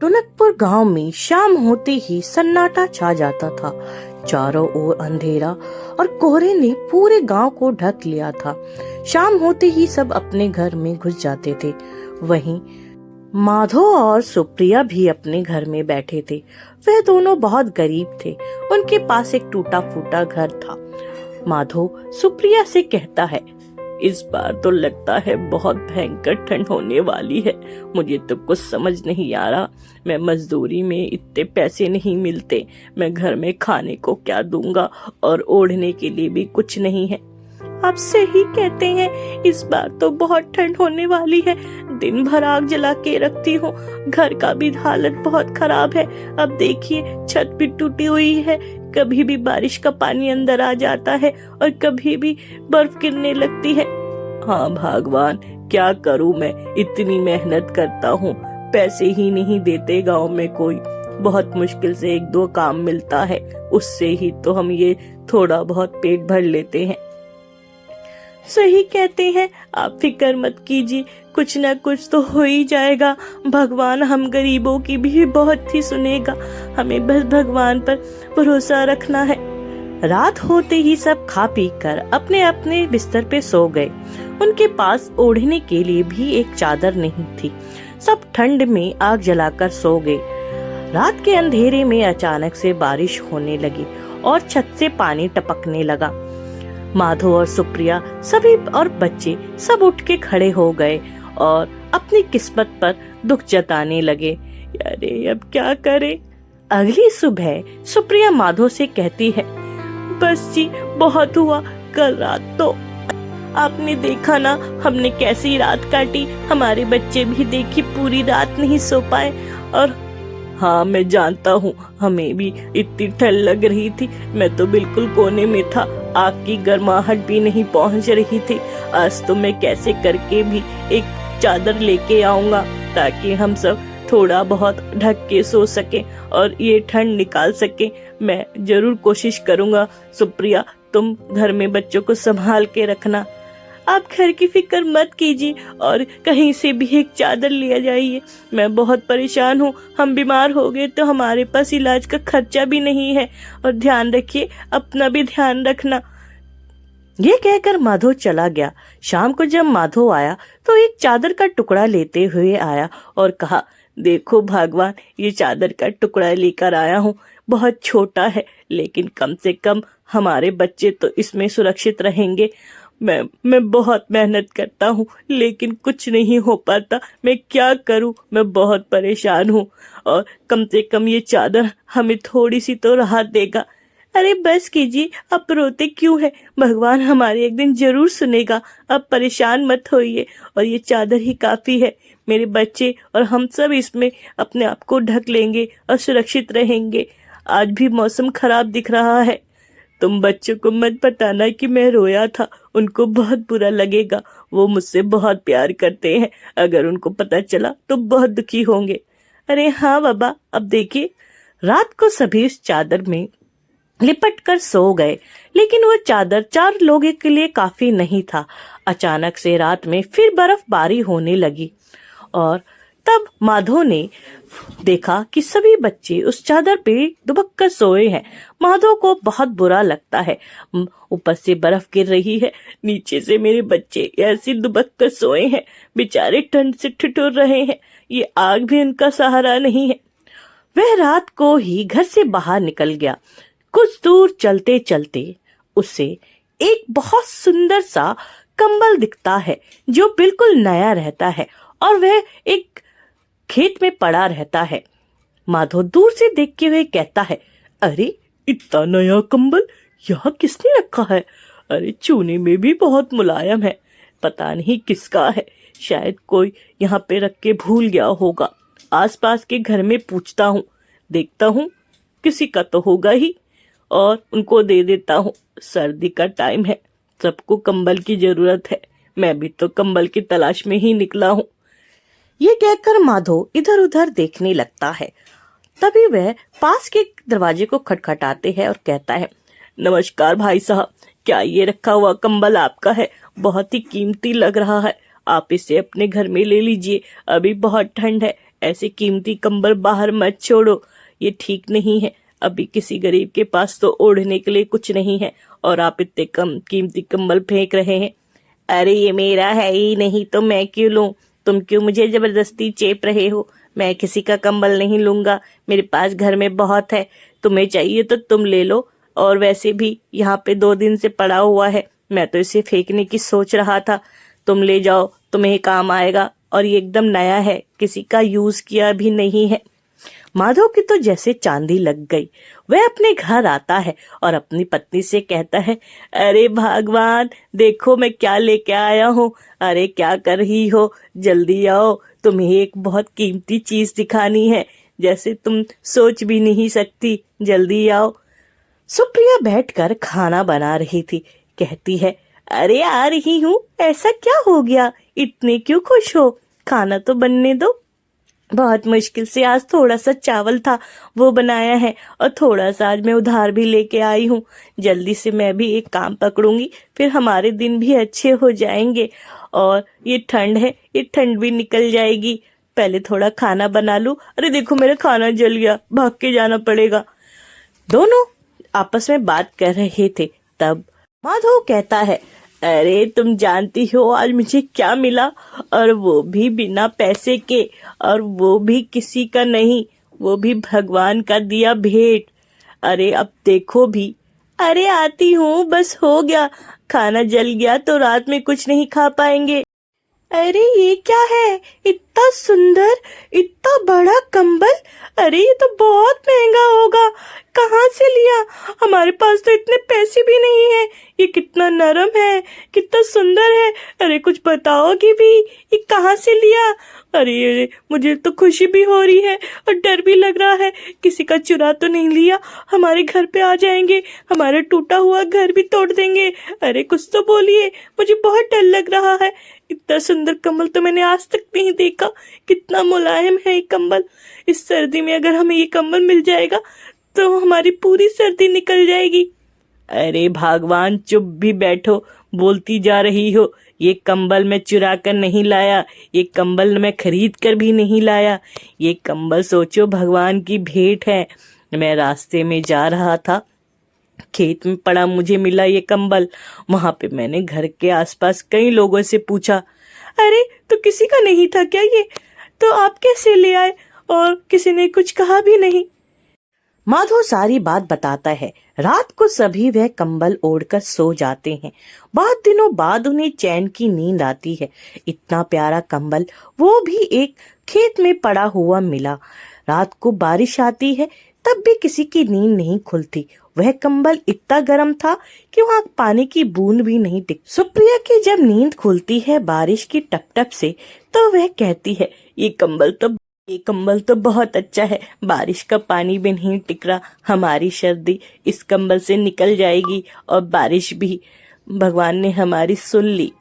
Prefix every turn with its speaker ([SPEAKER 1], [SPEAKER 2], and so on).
[SPEAKER 1] टुनकपुर गांव में शाम होते ही सन्नाटा छा जाता था। चारों ओर अंधेरा और कोहरे ने पूरे गांव को ढक लिया था। शाम होते ही सब अपने घर में घुस जाते थे। वहीं माधो और सुप्रिया भी अपने घर में बैठे थे। वह दोनों बहुत गरीब थे। उनके पास एक टूटा फूटा घर था। माधो सुप्रिया से कहता है, इस बार तो लगता है बहुत भयंकर ठंड होने वाली है। मुझे तो कुछ समझ नहीं आ रहा। मैं मजदूरी में इतने पैसे नहीं मिलते। मैं घर में खाने को क्या दूंगा और ओढ़ने के लिए भी कुछ नहीं है। आप सही कहते हैं, इस बार तो बहुत ठंड होने वाली है। दिन भर आग जला के रखती हूँ। घर का भी हालत बहुत खराब है। अब देखिए, छत भी टूटी हुई है। कभी भी बारिश का पानी अंदर आ जाता है और कभी भी बर्फ गिरने लगती है। हाँ भगवान, क्या करूँ मैं? इतनी मेहनत करता हूँ, पैसे ही नहीं देते गांव में कोई। बहुत मुश्किल से एक दो काम मिलता है, उससे ही तो हम ये थोड़ा बहुत पेट भर लेते हैं। सही कहते हैं, आप फिक्र मत कीजिए, कुछ न कुछ तो हो ही जाएगा। भगवान हम गरीबों की भी बहुत ही सुनेगा। हमें बस भगवान पर भरोसा रखना है। रात होते ही सब खा पी कर अपने अपने बिस्तर पे सो गए। उनके पास ओढ़ने के लिए भी एक चादर नहीं थी। सब ठंड में आग जलाकर सो गए। रात के अंधेरे में अचानक से बारिश होने लगी और छत से पानी टपकने लगा। माधो और सुप्रिया सभी और बच्चे सब उठ के खड़े हो गए और अपनी किस्मत पर दुख जताने लगे। अरे अब क्या करें? अगली सुबह सुप्रिया माधो से कहती है, बस जी बहुत हुआ। कल रात तो आपने देखा ना, हमने कैसी रात काटी। हमारे बच्चे भी देखी, पूरी रात नहीं सो पाए। और हाँ, मैं जानता हूँ, हमें भी इतनी ठंड लग रही थी। मैं तो बिल्कुल कोने में था, आग की गर्माहट भी नहीं पहुँच रही थी। आज तो मैं कैसे करके भी एक चादर लेके आऊंगा ताकि हम सब थोड़ा बहुत ढक के सो सके और ये ठंड निकाल सके। मैं जरूर कोशिश करूंगा। सुप्रिया, तुम घर में बच्चों को संभाल के रखना। आप घर की फिक्र मत कीजिए और कहीं से भी एक चादर ले जाइए। मैं बहुत परेशान हूँ। हम बीमार हो गए तो हमारे पास इलाज का खर्चा भी नहीं है। और ध्यान रखिए, अपना भी ध्यान रखना। ये कहकर माधो चला गया। शाम को जब माधो आया तो एक चादर का टुकड़ा लेते हुए आया और कहा, देखो भगवान, ये चादर का टुकड़ा लेकर आया हूँ। बहुत छोटा है, लेकिन कम से कम हमारे बच्चे तो इसमें सुरक्षित रहेंगे। मैं बहुत मेहनत करता हूँ, लेकिन कुछ नहीं हो पाता। मैं क्या करूँ? मैं बहुत परेशान हूँ और कम से कम ये चादर हमें थोड़ी सी तो राहत देगा। अरे बस कीजिए, आप रोते क्यों हैं? भगवान हमारे एक दिन जरूर सुनेगा। अब परेशान मत होइए और ये चादर ही काफी है। मेरे बच्चे और हम सब इसमें अपने आप को ढक लेंगे और सुरक्षित रहेंगे। आज भी मौसम खराब दिख रहा है। तुम बच्चों को मत बताना कि मैं रोया था, उनको बहुत बुरा लगेगा। वो मुझसे बहुत प्यार करते हैं। अगर उनको पता चला तो बहुत दुखी होंगे। अरे हाँ बाबा, अब देखिए। रात को सभी उस चादर में लिपट कर सो गए, लेकिन वो चादर 4 लोगों के लिए काफी नहीं था। अचानक से रात में फिर बर्फबारी होने लगी और तब माधो ने देखा कि सभी बच्चे उस चादर पे दुबक कर सोए हैं। माधो को बहुत बुरा लगता है। ऊपर से बर्फ गिर रही है, नीचे से मेरे बच्चे ऐसे दुबक कर सोए हैं। बेचारे ठंड से ठिठुर रहे हैं। ये आग भी उनका सहारा नहीं है। वह रात को ही घर से बाहर निकल गया। कुछ दूर चलते चलते उसे एक बहुत सुंदर सा कंबल दिखता है जो बिल्कुल नया रहता है और वह एक खेत में पड़ा रहता है। माधो दूर से देखते हुए कहता है, अरे इतना नया कंबल यहाँ किसने रखा है? अरे चूने में भी बहुत मुलायम है। पता नहीं किसका है। शायद कोई यहाँ पे रख के भूल गया होगा। आसपास के घर में पूछता हूँ, देखता हूँ किसी का तो होगा ही और उनको दे देता हूँ। सर्दी का टाइम है, सबको कंबल की जरूरत है। मैं भी तो कंबल की तलाश में ही निकला हूँ। ये कहकर माधो इधर उधर देखने लगता है। तभी वह पास के दरवाजे को खटखटाते हैं और कहता है, नमस्कार भाई साहब, क्या ये रखा हुआ कंबल आपका है? बहुत ही कीमती लग रहा है। आप इसे अपने घर में ले लीजिए। अभी बहुत ठंड है, ऐसे कीमती कंबल बाहर मत छोड़ो, ये ठीक नहीं है। अभी किसी गरीब के पास तो ओढ़ने के लिए कुछ नहीं है और आप इतने कम कीमती कंबल फेंक रहे हैं। अरे ये मेरा है ही नहीं तो मैं क्यों लूं? तुम क्यों मुझे जबरदस्ती चेप रहे हो? मैं किसी का कंबल नहीं लूंगा, मेरे पास घर में बहुत है। तुम्हें चाहिए तो तुम ले लो, और वैसे भी यहाँ पे 2 दिन से पड़ा हुआ है, मैं तो इसे फेंकने की सोच रहा था। तुम ले जाओ, तुम्हें काम आएगा, और ये एकदम नया है, किसी का यूज किया भी नहीं है। माधव की तो जैसे चांदी लग गई। वह अपने घर आता है और अपनी पत्नी से कहता है, अरे भगवान, देखो मैं क्या लेके आया हूँ। अरे क्या कर रही हो? जल्दी आओ, तुम्हें एक बहुत कीमती चीज दिखानी है, जैसे तुम सोच भी नहीं सकती। जल्दी आओ। सुप्रिया बैठकर खाना बना रही थी। कहती है, अरे आ रही हूँ, ऐसा क्या हो गया? इतने क्यों खुश हो? खाना तो बनने दो। बहुत मुश्किल से आज थोड़ा सा चावल था, वो बनाया है, और थोड़ा सा आज मैं उधार भी लेके आई हूँ। जल्दी से मैं भी एक काम पकड़ूंगी, फिर हमारे दिन भी अच्छे हो जाएंगे। और ये ठंड है, ये ठंड भी निकल जाएगी। पहले थोड़ा खाना बना लूं। अरे देखो मेरा खाना जल गया, भाग के जाना पड़ेगा। दोनों आपस में बात कर रहे थे। तब माधव कहता है, अरे तुम जानती हो आज मुझे क्या मिला? और वो भी बिना पैसे के, और वो भी किसी का नहीं, वो भी भगवान का दिया भेंट। अरे अब देखो भी। अरे आती हूँ, बस हो गया। खाना जल गया तो रात में कुछ नहीं खा पाएंगे। अरे ये क्या है? इतना सुंदर, इतना बड़ा कंबल। अरे ये तो बहुत महंगा होगा, कहाँ से लिया? हमारे पास तो इतने पैसे भी नहीं है। ये कितना नरम है, कितना सुंदर है। अरे कुछ बताओगी भी, ये कहाँ से लिया? अरे मुझे तो खुशी भी हो रही है और डर भी लग रहा है, किसी का चुरा तो नहीं लिया? हमारे घर पे आ जाएंगे, हमारा टूटा हुआ घर भी तोड़ देंगे। अरे कुछ तो बोलिए, मुझे बहुत डर लग रहा है। इतना सुंदर कंबल तो मैंने आज तक नहीं देखा। कितना मुलायम है ये कंबल। इस सर्दी में अगर हमें ये कंबल मिल जाएगा तो हमारी पूरी सर्दी निकल जाएगी। अरे भगवान, चुप भी बैठो, बोलती जा रही हो। ये कंबल मैं चुरा कर नहीं लाया, ये कंबल मैं खरीद कर भी नहीं लाया। ये कंबल सोचो भगवान की भेंट है। मैं रास्ते में जा रहा था, खेत में पड़ा मुझे मिला ये कंबल। वहां पे मैंने घर के आसपास कई लोगों से पूछा, अरे तो किसी का नहीं था क्या ये? तो आप कैसे ले आए? और किसी ने कुछ कहा भी नहीं। माधव सारी बात बताता है। रात को सभी वह कंबल ओढ़कर सो जाते हैं। बहुत दिनों बाद उन्हें चैन की नींद आती है। इतना प्यारा कंबल, वो भी एक खेत में पड़ा हुआ मिला। रात को बारिश आती है, तब भी किसी की नींद नहीं खुलती। वह कंबल इतना गर्म था कि वहाँ पानी की बूंद भी नहीं टिक। सुप्रिया की जब नींद खुलती है बारिश की टप-टप से, तो वह कहती है, ये कंबल तो बहुत अच्छा है। बारिश का पानी भी नहीं टिक रहा, हमारी सर्दी इस कंबल से निकल जाएगी, और बारिश भी। भगवान ने हमारी सुन ली।